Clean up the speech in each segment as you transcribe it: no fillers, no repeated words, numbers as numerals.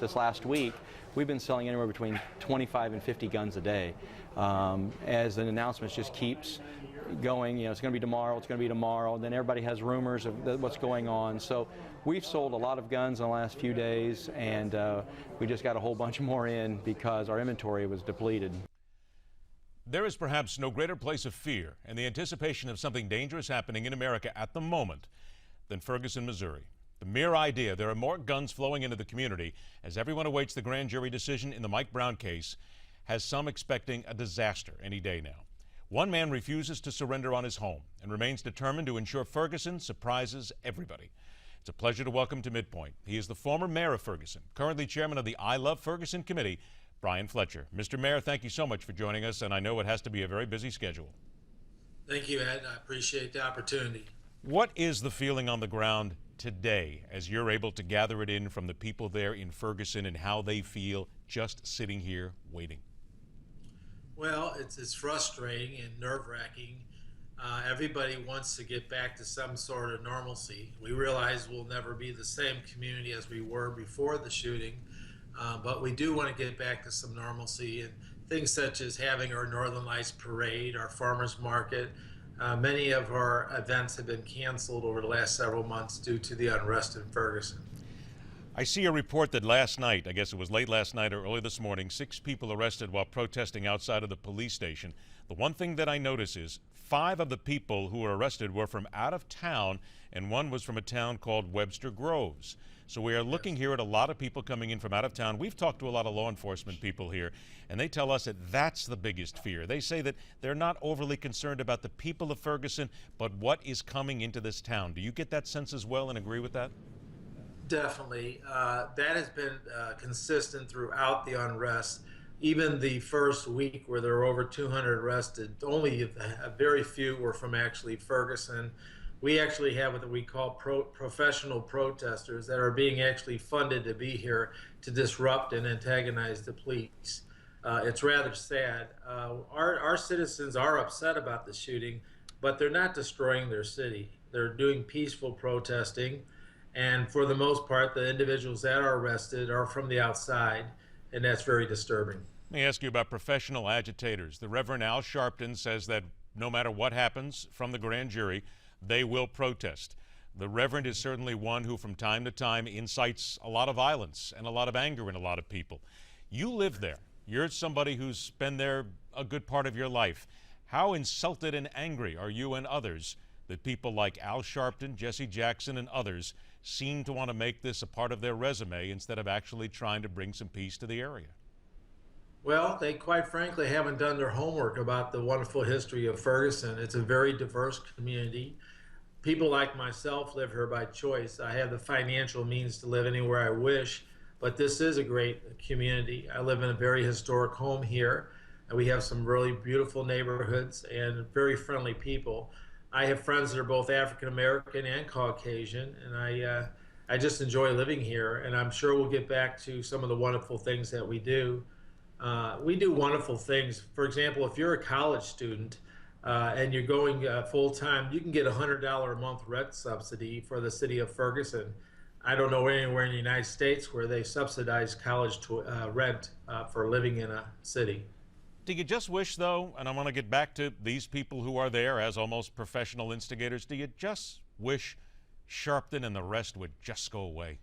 This last week, we've been selling anywhere between 25 and 50 guns a day. As an announcement just keeps going, it's going to be tomorrow, it's going to be tomorrow, and then everybody has rumors of what's going on. So we've sold a lot of guns in the last few days, and we just got a whole bunch more in because our inventory was depleted. There is perhaps no greater place of fear and the anticipation of something dangerous happening in America at the moment than Ferguson, Missouri. The mere idea there are more guns flowing into the community as everyone awaits the grand jury decision in the Mike Brown case has some expecting a disaster any day now. One man refuses to surrender on his home and remains determined to ensure Ferguson surprises everybody. It's a pleasure to welcome to MidPoint. He is the former mayor of Ferguson, currently chairman of the I Love Ferguson Committee, Brian Fletcher. Mr. Mayor, thank you so much for joining us, and I know it has to be a very busy schedule. Thank you, Ed. I appreciate the opportunity. What is the feeling on the ground today as you're able to gather it in from the people there in Ferguson and how they feel just sitting here waiting? Well, it's frustrating and nerve-wracking. Everybody wants to get back to some sort of normalcy. We realize we'll never be the same community as we were before the shooting, but we do want to get back to some normalcy, and things such as having our Northern Lights Parade, our farmers market. Many of our events have been canceled over the last several months due to the unrest in Ferguson. I see a report that last night, I guess it was late last night or early this morning, 6 people arrested while protesting outside of the police station. The one thing that I notice is 5 of the people who were arrested were from out of town, and one was from a town called Webster Groves. So we are looking here at a lot of people coming in from out of town. We've talked to a lot of law enforcement people here, and they tell us that that's the biggest fear. They say that they're not overly concerned about the people of Ferguson, but what is coming into this town. Do you get that sense as well and agree with that? Definitely. That has been consistent throughout the unrest. Even the first week where there were over 200 arrested, only a very few were from actually Ferguson. We actually have what we call professional protesters that are being actually funded to be here to disrupt and antagonize the police. It's rather sad. Our citizens are upset about the shooting, but they're not destroying their city. They're doing peaceful protesting, and for the most part, the individuals that are arrested are from the outside, and that's very disturbing. Let me ask you about professional agitators. The Reverend Al Sharpton says that no matter what happens from the grand jury, they will protest. The Reverend is certainly one who from time to time incites a lot of violence and a lot of anger in a lot of people. You live there. You're somebody who's been there a good part of your life. How insulted and angry are you and others that people like Al Sharpton, Jesse Jackson, and others seem to want to make this a part of their resume instead of actually trying to bring some peace to the area? Well, they quite frankly haven't done their homework about the wonderful history of Ferguson. It's a very diverse community. People like myself live here by choice. I have the financial means to live anywhere I wish, but this is a great community. I live in a very historic home here, and we have some really beautiful neighborhoods and very friendly people. I have friends that are both African American and Caucasian, and I just enjoy living here, and I'm sure we'll get back to some of the wonderful things that we do. We do wonderful things. For example, if you're a college student and you're going full-time, you can get a $100 a month rent subsidy for the city of Ferguson. I don't know anywhere in the United States where they subsidize college rent for living in a city. Do you just wish, though, and I want to get back to these people who are there as almost professional instigators, do you just wish Sharpton and the rest would just go away?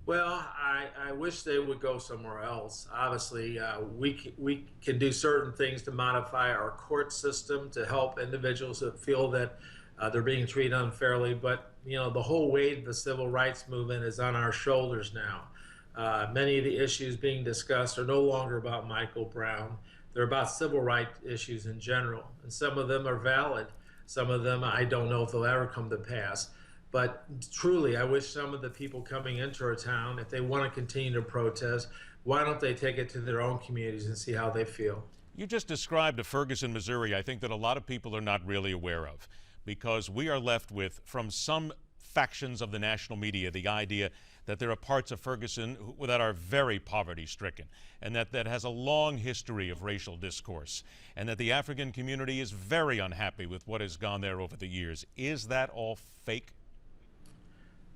Well, I wish they would go somewhere else. Obviously, we can do certain things to modify our court system to help individuals that feel that they're being treated unfairly. But, the whole weight of the civil rights movement is on our shoulders now. Many of the issues being discussed are no longer about Michael Brown. They're about civil rights issues in general. And some of them are valid. Some of them, I don't know if they'll ever come to pass. But truly, I wish some of the people coming into our town, if they want to continue to protest, why don't they take it to their own communities and see how they feel? You just described a Ferguson, Missouri, I think that a lot of people are not really aware of, because we are left with, from some factions of the national media, the idea that there are parts of Ferguson that are very poverty-stricken, and that has a long history of racial discourse, and that the African community is very unhappy with what has gone there over the years. Is that all fake?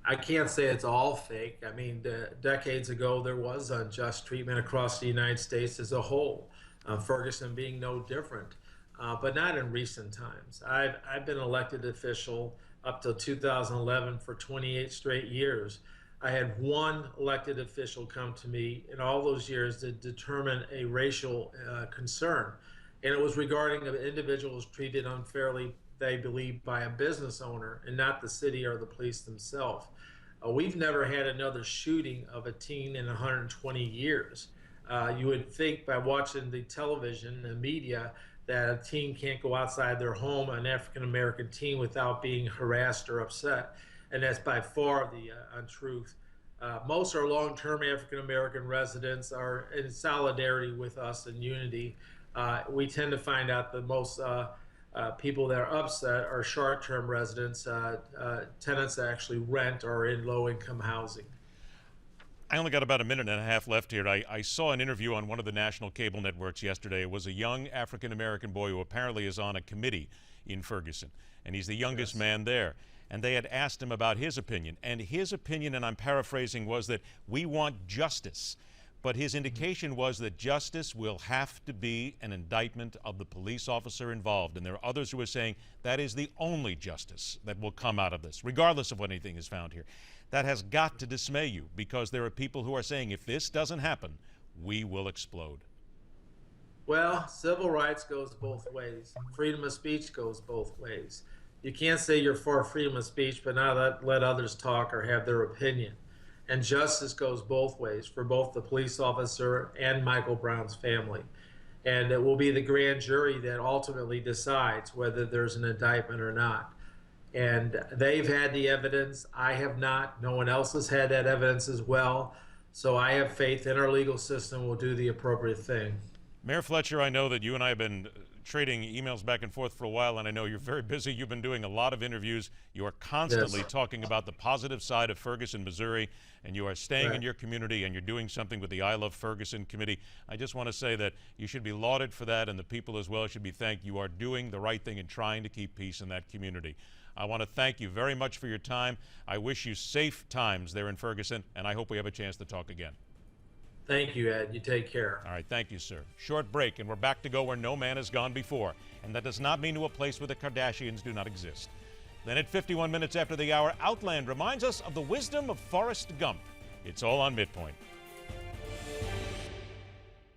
I can't say it's all fake. I mean, decades ago, there was unjust treatment across the United States as a whole, Ferguson being no different, but not in recent times. I've been elected official up till 2011 for 28 straight years. I had one elected official come to me in all those years to determine a racial concern, and it was regarding an individual was treated unfairly, they believe, by a business owner and not the city or the police themselves. We've never had another shooting of a teen in 120 years. You would think by watching the television and media that a teen can't go outside their home, an African American teen, without being harassed or upset. And that's by far the untruth. Most are long-term African American residents are in solidarity with us in unity. We tend to find out the most people that are upset are short-term residents, tenants that actually rent or are in low-income housing. I only got about a minute and a half left here. I saw an interview on one of the national cable networks yesterday. It was a young African-American boy who apparently is on a committee in Ferguson, and he's the youngest man there. And they had asked him about his opinion, and his opinion, and I'm paraphrasing, was that we want justice. But his indication was that justice will have to be an indictment of the police officer involved. And there are others who are saying that is the only justice that will come out of this, regardless of what anything is found here. That has got to dismay you, because there are people who are saying if this doesn't happen, we will explode. Well, civil rights goes both ways. Freedom of speech goes both ways. You can't say you're for freedom of speech, but not let others talk or have their opinion. And justice goes both ways for both the police officer and Michael Brown's family. And it will be the grand jury that ultimately decides whether there's an indictment or not. And they've had the evidence. I have not. No one else has had that evidence as well. So I have faith in our legal system will do the appropriate thing. Mayor Fletcher, I know that you and I have been trading emails back and forth for a while, and I know you're very busy. You've been doing a lot of interviews. You are constantly talking about the positive side of Ferguson, Missouri, and you are staying in your community, and you're doing something with the I Love Ferguson Committee. I just want to say that you should be lauded for that, and the people as well should be thanked. You are doing the right thing and trying to keep peace in that community. I want to thank you very much for your time. I wish you safe times there in Ferguson, and I hope we have a chance to talk again. Thank you, Ed. You take care. All right, thank you, sir. Short break, and we're back to go where no man has gone before. And that does not mean to a place where the Kardashians do not exist. Then at 51 minutes after the hour, Outland reminds us of the wisdom of Forrest Gump. It's all on MidPoint.